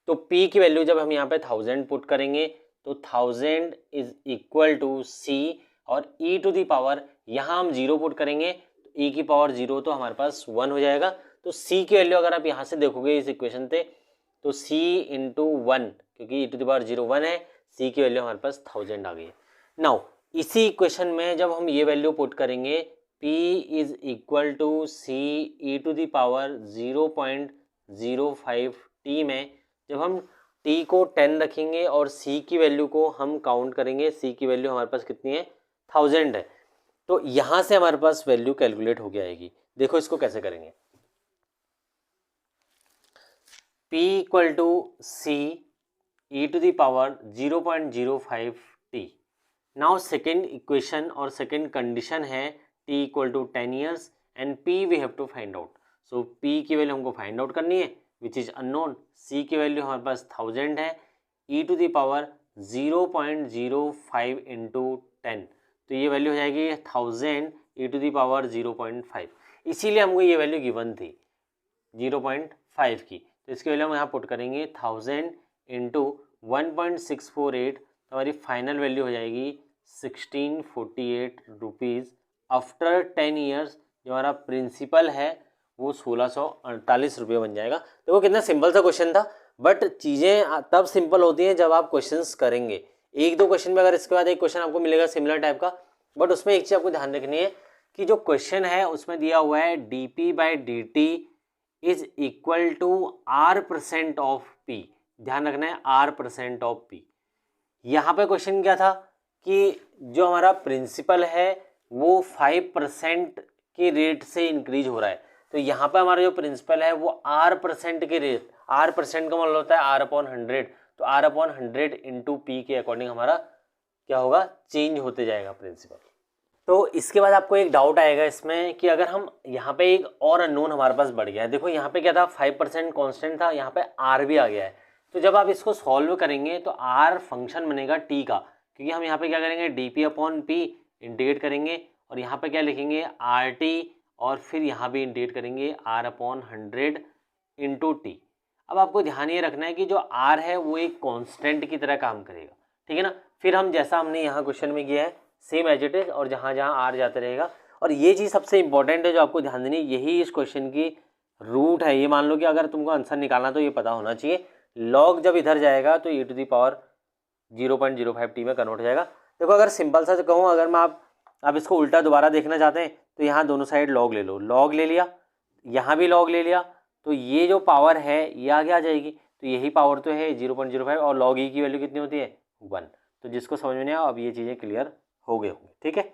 तो P की वैल्यू जब हम यहाँ पे 1000 पुट करेंगे तो 1000 इज इक्वल टू C और e टू दी पावर यहाँ हम 0 पुट करेंगे तो e की पावर 0 तो हमारे पास 1 हो जाएगा। तो C की वैल्यू अगर आप यहाँ से देखोगे इस इक्वेशन से तो C इंटू 1, क्योंकि e टू दी पावर 0 1 है, C की वैल्यू हमारे पास 1000 आ गई है। नाउ इसी इक्वेशन में जब हम ये वैल्यू पुट करेंगे P is equal to C e to the power 0.05 t में जब हम t को 10 रखेंगे और c की वैल्यू को हम काउंट करेंगे, c की वैल्यू हमारे पास कितनी है 1000 है, तो यहाँ से हमारे पास वैल्यू कैलकुलेट हो गया आएगी। देखो इसको कैसे करेंगे, p equal to c e to the power 0.05 t. Now second equation और सेकेंड कंडीशन है t equal to 10 years and p we have to find out. So p की वैल्यू हमको फाइंड आउट करनी है विच इज अननोन, c की value हमारे पास 1000 है, e to the power 0.05 into 10, तो ये वैल्यू हो जाएगी 1000 e टू दी पावर 0.5। इसीलिए हमको ये वैल्यू गिवन थी 0.5 की, तो इसकी वैल्यू हम यहाँ पुट करेंगे 1000 इंटू 1.648, तो हमारी फाइनल वैल्यू हो जाएगी 1648 रुपीज़ आफ्टर 10 ईयर्स। जो हमारा प्रिंसिपल है वो 1648 रुपये बन जाएगा। देखो कितना सिंपल सा क्वेश्चन था, बट चीज़ें तब सिंपल होती हैं जब आप क्वेश्चंस करेंगे। एक दो क्वेश्चन में अगर इसके बाद एक क्वेश्चन आपको मिलेगा सिमिलर टाइप का, बट उसमें एक चीज़ आपको ध्यान रखनी है कि जो क्वेश्चन है उसमें दिया हुआ है d p by d t is equal to R% of p. ध्यान रखना है R% ऑफ पी। यहाँ पे क्वेश्चन क्या था कि जो हमारा प्रिंसिपल है वो 5% के रेट से इंक्रीज हो रहा है, तो यहाँ पे हमारा जो प्रिंसिपल है वो R% के रेट, R% का मतलब होता है R/100, तो R/100 इंटू पी के अकॉर्डिंग हमारा क्या होगा, चेंज होते जाएगा प्रिंसिपल। तो इसके बाद आपको एक डाउट आएगा इसमें कि अगर हम यहाँ पे एक और अननोन हमारे पास बढ़ गया है, देखो यहाँ पे क्या था 5% कॉन्स्टेंट था, यहाँ पे R भी आ गया है, तो जब आप इसको सॉल्व करेंगे तो R फंक्शन बनेगा T का, क्योंकि हम यहाँ पे क्या करेंगे dp/p इंटीग्रेट करेंगे और यहाँ पे क्या लिखेंगे RT और फिर यहाँ भी इंटीग्रेट करेंगे R/100 इंटू टी। अब आपको ध्यान ये रखना है कि जो R है वो एक कांस्टेंट की तरह काम करेगा, ठीक है ना। फिर हम जैसा हमने यहाँ क्वेश्चन में किया है सेम एज इट इज, और जहाँ जहाँ R जाता रहेगा। और ये चीज़ सबसे इंपॉर्टेंट है जो आपको ध्यान देनी है, यही इस क्वेश्चन की रूट है। ये मान लो कि अगर तुमको आंसर निकालना तो ये पता होना चाहिए, लॉग जब इधर जाएगा तो e⁻0.05t में कन्वर्ट हो जाएगा। देखो अगर सिंपल सा कहूँ, अगर मैं आप इसको उल्टा दोबारा देखना चाहते हैं तो यहाँ दोनों साइड लॉग ले लो, लॉग ले लिया, यहाँ भी लॉग ले लिया, तो ये जो पावर है ये आगे आ जाएगी। तो यही पावर तो है 0.05 और लॉग ई की वैल्यू कितनी होती है 1। तो जिसको समझ में नहीं आया अब ये चीज़ें क्लियर हो गए होंगे, ठीक है।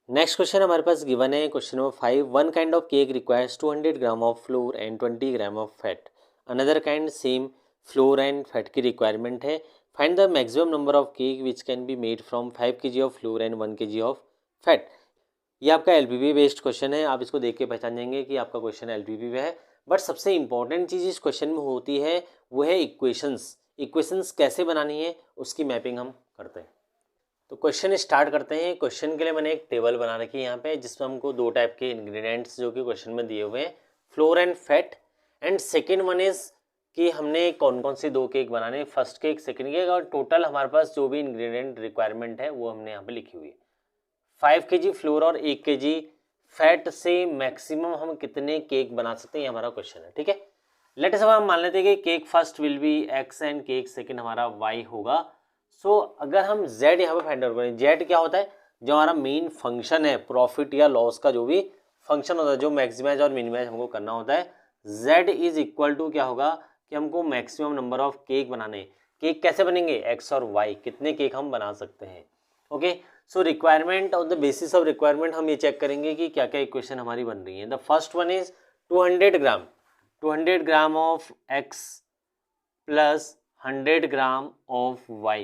नेक्स्ट क्वेश्चन हमारे पास गिवन है question number 5। One kind of cake requires 200 gram of floor and 20 gram of fat, another kind same floor and fat की रिक्वायरमेंट है। Find the maximum number of cake which can be made from 5 kg of floor and 1 kg of fat. ये आपका LPP based question है, आप इसको देख के पहचान जाएंगे कि आपका क्वेश्चन एलपीपी पे है। बट सबसे इंपॉर्टेंट चीज़ इस क्वेश्चन में होती है वो है इक्वेशंस। इक्वेशंस कैसे बनानी है उसकी मैपिंग हम करते हैं। तो क्वेश्चन स्टार्ट करते हैं। क्वेश्चन के लिए मैंने एक टेबल बना रखी है यहाँ पे, जिसमें हमको दो टाइप के इंग्रेडिएंट्स जो कि क्वेश्चन में दिए हुए हैं, floor and fat. And second one is कि हमने कौन कौन सी दो केक बनाने, फर्स्ट केक सेकेंड केक, और टोटल हमारे पास जो भी इंग्रेडिएंट रिक्वायरमेंट है वो हमने यहाँ पे लिखी हुई है। 5 kg फ्लोर और 1 kg फैट से मैक्सिमम हम कितने केक बना सकते हैं, ये हमारा क्वेश्चन है, ठीक है। लेट अस हम मान लेते हैं कि cake first will be x and cake second हमारा y होगा। सो अगर हम z यहाँ पे फाइंड आउट करें, z क्या होता है, जो हमारा मेन फंक्शन है प्रॉफिट या लॉस का जो भी फंक्शन होता है, जो मैक्सिमाइज और मिनिमाइज हमको करना होता है, z इज इक्वल टू क्या होगा कि हमको मैक्सिमम नंबर ऑफ केक बनाने। केक कैसे बनेंगे, x और y, कितने केक हम बना सकते हैं। Okay, so requirement, on the basis of requirement हम ये चेक करेंगे कि क्या क्या इक्वेशन हमारी बन रही है। The first one is 200 gram of x plus 100 gram of y।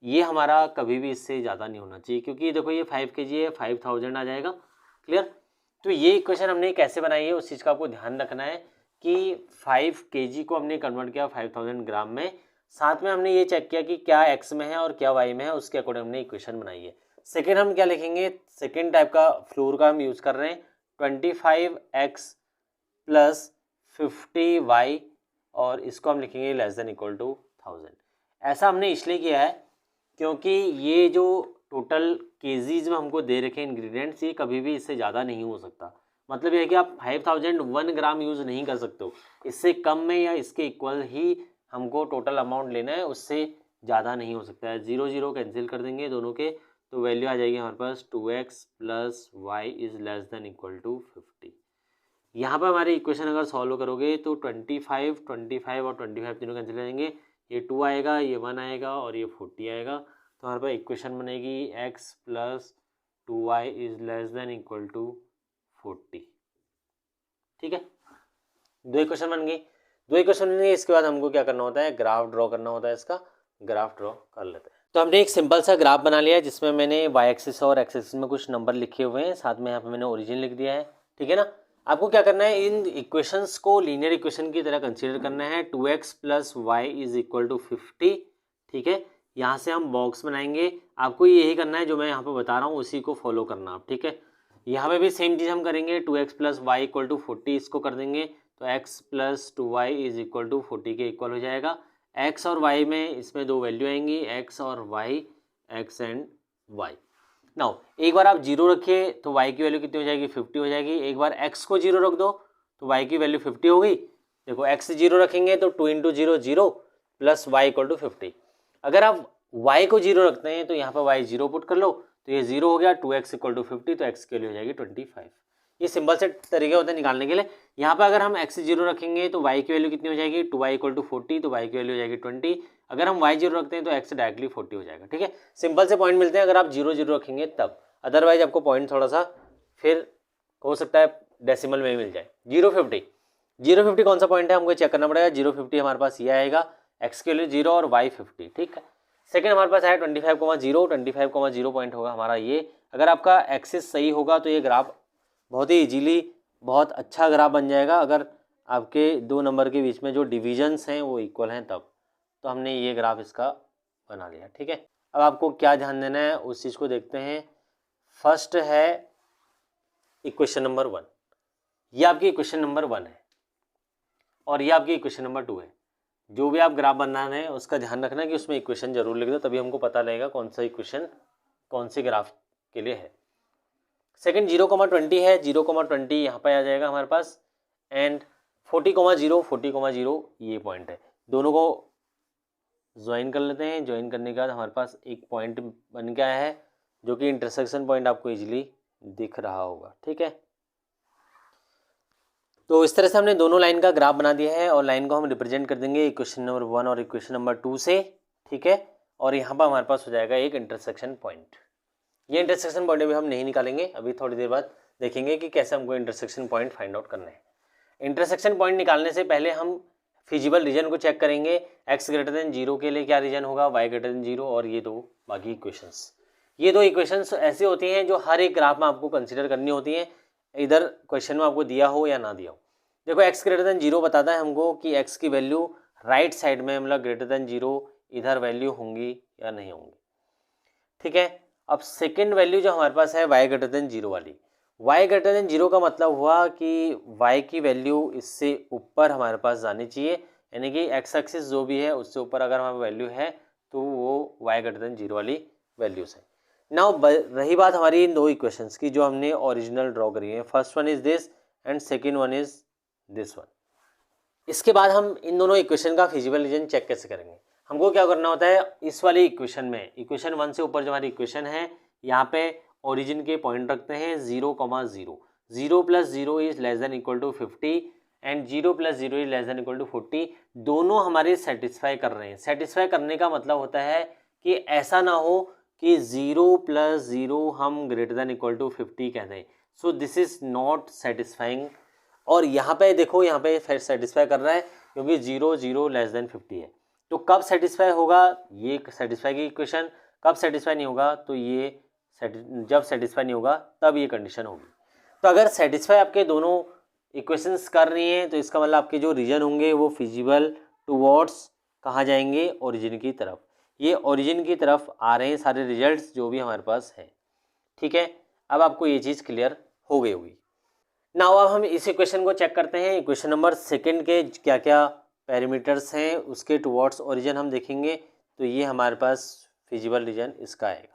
ये हमारा कभी भी इससे ज़्यादा नहीं होना चाहिए, क्योंकि देखो ये 5 kg है, 5000 आ जाएगा, क्लियर। तो ये इक्वेशन हमने कैसे बनाई है उस चीज़ का आपको ध्यान रखना है कि 5 kg को हमने कन्वर्ट किया 5000 ग्राम में, साथ में हमने ये चेक किया कि क्या x में है और क्या y में है, उसके अकॉर्डिंग हमने इक्वेशन बनाई है। सेकेंड हम क्या लिखेंगे, सेकेंड टाइप का फ्लोर का हम यूज़ कर रहे हैं 25x प्लस 50y, और इसको हम लिखेंगे लेस देन इक्वल टू 1000। ऐसा हमने इसलिए किया है क्योंकि ये जो टोटल केजीज में हमको दे रखे इंग्रेडिएंट्स, ये कभी भी इससे ज़्यादा नहीं हो सकता। मतलब ये है कि आप 5001 ग्राम यूज़ नहीं कर सकते हो, इससे कम में या इसके इक्वल ही हमको टोटल अमाउंट लेना है, उससे ज़्यादा नहीं हो सकता है। 0 0 कैंसिल कर देंगे दोनों के, तो वैल्यू आ जाएगी हमारे पास 2x plus y is less than equal to 50। यहाँ पर हमारी इक्वेशन अगर सॉल्व करोगे तो 25 और 25 तीनों कैंसिल हो जाएंगे, ये 2 आएगा, ये 1 आएगा और ये 40 आएगा। तो हमारे पास इक्वेशन बनेगी x plus 2y is less than equal to 40, ठीक है। दो इक्वेशन बन गई, दो इक्वेशन बन गई। इसके बाद हमको क्या करना होता है, ग्राफ ड्रॉ करना होता है। इसका ग्राफ ड्रॉ कर लेते हैं। तो हमने एक सिंपल सा ग्राफ बना लिया है जिसमें मैंने y एक्सिस और x एक्सिस में कुछ नंबर लिखे हुए हैं, साथ में यहाँ पे मैंने ओरिजिन लिख दिया है, ठीक है ना। आपको क्या करना है, इन इक्वेशंस को लीनियर इक्वेशन की तरह कंसीडर करना है। 2x plus y is equal to 50, ठीक है। यहाँ से हम बॉक्स बनाएंगे, आपको यही करना है जो मैं यहाँ पे बता रहा हूँ, उसी को फॉलो करना आप, ठीक है। यहाँ पे भी सेम चीज़ हम करेंगे, 2x plus y equal to 40, इसको कर देंगे तो x plus 2y is equal to 40 के इक्वल हो जाएगा। x और y में इसमें दो वैल्यू आएंगी, x और y, x and y। Now एक बार आप 0 रखिए तो y की वैल्यू कितनी हो जाएगी, 50 हो जाएगी। एक बार x को 0 रख दो तो y की वैल्यू 50 हो गई। देखो x 0 रखेंगे तो 2 into 0 0 plus y equal to 50। अगर आप y को 0 रखते हैं तो यहाँ पर y 0 पुट कर लो तो ये 0 हो गया, 2x इक्वल टू 50, तो x की वैल्यू हो जाएगी 25। ये सिंपल से तरीके होते हैं निकालने के लिए। यहाँ पर अगर हम x 0 रखेंगे तो y की वैल्यू कितनी हो जाएगी, 2y इक्वल टू 40, तो y की वैल्यू हो जाएगी 20। अगर हम y 0 रखते हैं तो x डायरेक्टली 40 हो जाएगा, ठीक है। सिंपल से पॉइंट मिलते हैं अगर आप 0 0 रखेंगे तब, अदरवाइज आपको पॉइंट थोड़ा सा फिर हो सकता है डेसिमल में मिल जाए। 050 कौन सा पॉइंट है, हमको चेक करना पड़ेगा। 050 हमारे पास ये आएगा, x के लिए 0 और y 50, ठीक है। सेकंड हमारे पास आया 25,0, 25,0 पॉइंट होगा हमारा ये, अगर आपका एक्सिस सही होगा तो ये ग्राफ बहुत ही इजीली बहुत अच्छा ग्राफ बन जाएगा। अगर आपके दो नंबर के बीच में जो डिविजन्स हैं वो इक्वल हैं तब, तो हमने ये ग्राफ इसका बना लिया। ठीक है, अब आपको क्या ध्यान देना है उस चीज़ को देखते हैं। फर्स्ट है इक्वेशन नंबर 1, ये आपकी इक्वेशन नंबर 1 है और ये आपकी इक्वेशन नंबर 2 है। जो भी आप ग्राफ बना रहे हैं उसका ध्यान रखना कि उसमें इक्वेशन जरूर लिख दो, तभी हमको पता लगेगा कौन सा इक्वेशन कौन से ग्राफ के लिए है। सेकंड 0,20 है, 0,20 यहाँ पे आ जाएगा हमारे पास, एंड 40,0 40,0 ये पॉइंट है। दोनों को ज्वाइन कर लेते हैं। ज्वाइन करने के बाद हमारे पास एक पॉइंट बन गया है जो कि इंटरसेक्शन पॉइंट आपको इजीली दिख रहा होगा। ठीक है, तो इस तरह से हमने दोनों लाइन का ग्राफ बना दिया है और लाइन को हम रिप्रेजेंट कर देंगे इक्वेशन नंबर 1 और इक्वेशन नंबर 2 से। ठीक है, और यहाँ पर हमारे पास हो जाएगा एक इंटरसेक्शन पॉइंट। ये इंटरसेक्शन पॉइंट अभी हम नहीं निकालेंगे, अभी थोड़ी देर बाद देखेंगे कि कैसे हमको इंटरसेक्शन पॉइंट फाइंड आउट करना है। इंटरसेक्शन पॉइंट निकालने से पहले हम फिजिबल रीजन को चेक करेंगे। x ग्रेटर देन 0 के लिए क्या रीजन होगा, y ग्रेटर देन 0, और ये दो बाकी इक्वेशंस। ये दो इक्वेशंस ऐसे होती हैं जो हर एक ग्राफ में आपको कंसिडर करनी होती हैं, इधर क्वेश्चन में आपको दिया हो या ना दिया हो। देखो x ग्रेटर देन 0 बताता है हमको कि x की वैल्यू राइट साइड में मतलब ग्रेटर देन 0 इधर वैल्यू होंगी या नहीं होंगी। ठीक है, अब सेकेंड वैल्यू जो हमारे पास है y ग्रेटर देन 0 वाली, y ग्रेटर देन 0 का मतलब हुआ कि y की वैल्यू इससे ऊपर हमारे पास जानी चाहिए, यानी कि x एक्सिस जो भी है उससे ऊपर अगर हमारी वैल्यू है तो वो y ग्रेटर देन 0 वाली वैल्यूज है। नाउ रही बात हमारी इन दो इक्वेशंस की जो हमने ओरिजिनल ड्रॉ करी है, first one is this and second one is this one. इसके बाद हम इन दोनों इक्वेशन का फिजिबल रीजन चेक कैसे करेंगे। हमको क्या करना होता है, इस वाली इक्वेशन में इक्वेशन 1 से ऊपर जो हमारी इक्वेशन है यहाँ पे ओरिजिन के पॉइंट रखते हैं 0,0, 0 + 0 is less than equal to 50 and 0 + 0 is less than equal to 40। दोनों हमारे सेटिस्फाई कर रहे हैं। सेटिस्फाई करने का मतलब होता है कि ऐसा ना हो कि 0 + 0 हम ग्रेटर देन इक्वल टू 50 कहते हैं, सो दिस इज नॉट सेटिस्फाइंग। और यहाँ पे देखो, यहाँ पे सेटिस्फाई कर रहा है क्योंकि 0 0 लेस देन 50 है। तो कब सेटिस्फाई होगा ये सेटिस्फाई की इक्वेशन, कब सेटिस्फाई नहीं होगा तो ये जब सेटिस्फाई नहीं होगा तब ये कंडीशन होगी। तो अगर सेटिस्फाई आपके दोनों इक्वेशंस कर रही हैं तो इसका मतलब आपके जो रीजन होंगे वो फिजिबल टुवर्ड्स कहाँ जाएंगे, ओरिजिन की तरफ। ये ओरिजिन की तरफ आ रहे हैं सारे रिजल्ट्स जो भी हमारे पास है। ठीक है, अब आपको ये चीज़ क्लियर हो गई होगी। नाउ अब हम इस इक्वेशन को चेक करते हैं। इक्वेशन नंबर सेकंड के क्या क्या पैरामीटर्स हैं उसके टुवर्ड्स ओरिजिन हम देखेंगे, तो ये हमारे पास फिजिबल रीजन इसका आएगा।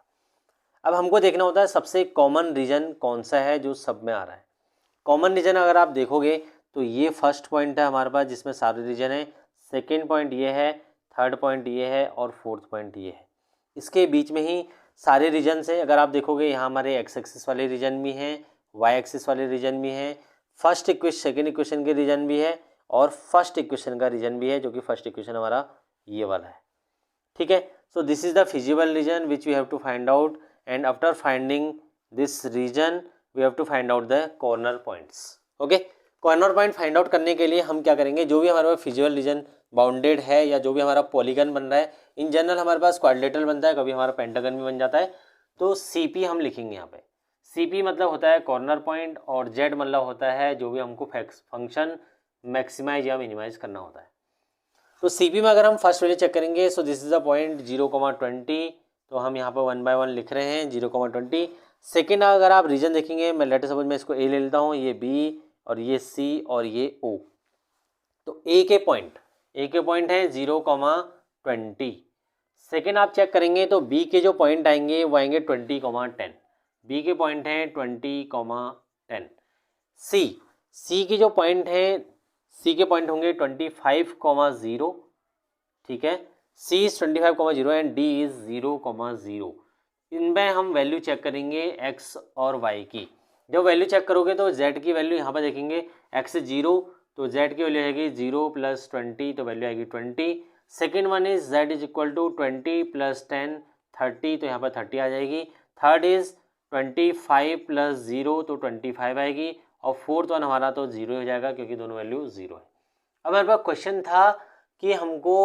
अब हमको देखना होता है सबसे कॉमन रीजन कौन सा है जो सब में आ रहा है। कॉमन रीजन अगर आप देखोगे तो ये फर्स्ट पॉइंट है हमारे पास जिसमें सारे रीजन है, सेकेंड पॉइंट ये है, थर्ड पॉइंट ये है और फोर्थ पॉइंट ये है। इसके बीच में ही सारे रीजन से अगर आप देखोगे यहाँ हमारे एक्स एक्सिस वाले रीजन भी हैं, वाई एक्सिस वाले रीजन भी हैं, फर्स्ट इक्वेशन सेकेंड इक्वेशन के रीजन भी है और फर्स्ट इक्वेशन का रीजन भी है जो कि फर्स्ट इक्वेशन हमारा ये वाला है। ठीक है, so this is the feasible region which we have to find out and after finding this region we have to find out the corner points. Okay, corner point find out करने के लिए हम क्या करेंगे, जो भी हमारे पास फिजिबल रीजन बाउंडेड है या जो भी हमारा पॉलीगन बन रहा है, इन जनरल हमारे पास क्वाड्रिलेटरल बनता है, कभी हमारा पेंटागन भी बन जाता है, तो CP हम लिखेंगे यहाँ पे। CP मतलब होता है कॉर्नर पॉइंट और Z मतलब होता है जो भी हमको फंक्शन मैक्सिमाइज या मिनिमाइज करना होता है। तो CP में अगर हम फर्स्ट वैल्यू चेक करेंगे, सो दिस इज द पॉइंट 0,20, तो हम यहाँ पर 1 by 1 लिख रहे हैं 0,20। सेकेंड अगर आप रीजन देखेंगे, मैं लेटर सपोज मैं इसको A ले लेता हूँ, ये B और ये C और ये O। तो A के पॉइंट है 0,20। सेकेंड आप चेक करेंगे तो B के जो पॉइंट आएंगे वो आएंगे 20,10। B के पॉइंट हैं 20,10। C के जो पॉइंट हैं, C के पॉइंट होंगे 25,0। ठीक है, C is 25,0 and D is 0,0। इनमें हम वैल्यू चेक करेंगे X और Y की। जब वैल्यू चेक करोगे तो Z की वैल्यू यहाँ पर देखेंगे, X 0 तो Z की वैल्यू आएगी 0 + 20 तो वैल्यू आएगी 20। Second one is Z is equal to 20 + 10 30 तो यहाँ पर 30 आ जाएगी। थर्ड इज 25 + 0 तो 25 आएगी और फोर्थ वन हमारा तो 0 हो जाएगा क्योंकि दोनों वैल्यू 0 है। अब हमारे पास क्वेश्चन था कि हमको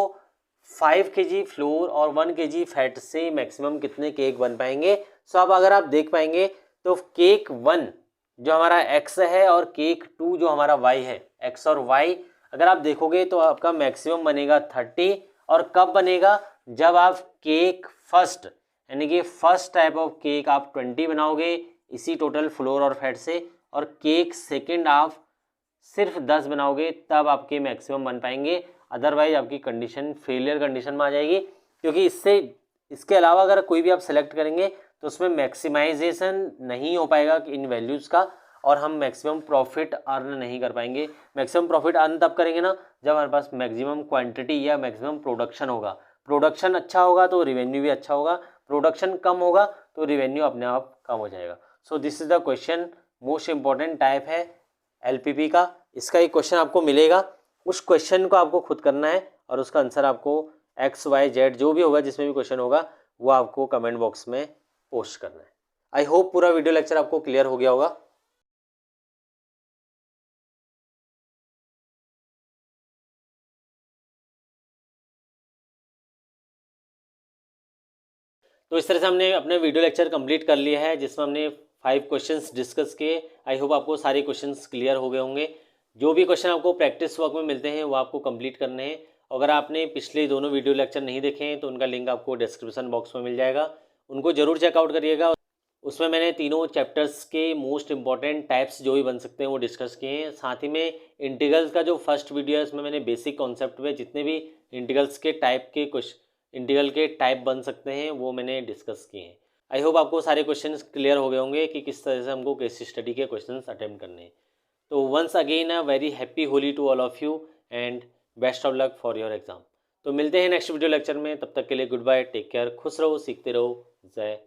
5 kg फ्लोर और 1 kg फैट से मैक्सिमम कितने केक बन पाएंगे, सो अब अगर आप देख पाएंगे तो केक 1 जो हमारा x है और केक 2 जो हमारा y है, x और y अगर आप देखोगे तो आपका मैक्सिमम बनेगा 30। और कब बनेगा, जब आप केक फर्स्ट यानी कि फर्स्ट टाइप ऑफ केक आप 20 बनाओगे इसी टोटल फ्लोर और फैट से, और केक सेकंड आप सिर्फ 10 बनाओगे, तब आपके मैक्सिमम बन पाएंगे। अदरवाइज आपकी कंडीशन फेलियर कंडीशन में आ जाएगी, क्योंकि इसके अलावा अगर कोई भी आप सेलेक्ट करेंगे तो उसमें मैक्सिमाइजेशन नहीं हो पाएगा इन वैल्यूज़ का, और हम मैक्सिमम प्रॉफिट अर्न नहीं कर पाएंगे। मैक्सिमम प्रॉफिट अर्न तब करेंगे ना जब हमारे पास मैक्सिमम क्वांटिटी या मैक्सिमम प्रोडक्शन होगा। प्रोडक्शन अच्छा होगा तो रेवेन्यू भी अच्छा होगा, प्रोडक्शन कम होगा तो रेवेन्यू अपने आप कम हो जाएगा। सो this is the question, most important type है एलपीपी का। इसका एक क्वेश्चन आपको मिलेगा, उस क्वेश्चन को आपको खुद करना है और उसका आंसर आपको XYZ जो भी होगा जिसमें भी क्वेश्चन होगा वो आपको कमेंट बॉक्स में पोस्ट करना है। आई होप पूरा वीडियो लेक्चर आपको क्लियर हो गया होगा। तो इस तरह से हमने अपने वीडियो लेक्चर कंप्लीट कर लिया है, जिसमें हमने 5 क्वेश्चंस डिस्कस किए। आई होप आपको सारे क्वेश्चंस क्लियर हो गए होंगे। जो भी क्वेश्चन आपको प्रैक्टिस वर्क में मिलते हैं वो आपको कंप्लीट करने हैं। अगर आपने पिछले दोनों वीडियो लेक्चर नहीं देखे हैं तो उनका लिंक आपको डिस्क्रिप्शन बॉक्स में मिल जाएगा, उनको ज़रूर चेकआउट करिएगा। उसमें मैंने तीनों चैप्टर्स के मोस्ट इंपॉर्टेंट टाइप्स जो भी बन सकते हैं वो डिस्कस किए हैं। साथ ही में इंटीग्रल्स का जो फर्स्ट वीडियो है उसमें मैंने बेसिक कॉन्सेप्ट में जितने भी इंटीग्रल्स के टाइप के इंटीग्रल के टाइप बन सकते हैं वो मैंने डिस्कस किए हैं। आई होप आपको सारे क्वेश्चंस क्लियर हो गए होंगे कि किस तरह से हमको केस स्टडी के क्वेश्चंस अटेम्प्ट करने हैं। तो once again a very happy Holi to all of you and best of luck for your exam. तो मिलते हैं नेक्स्ट वीडियो लेक्चर में, तब तक के लिए गुड बाय, टेक केयर, खुश रहो, सीखते रहो, जय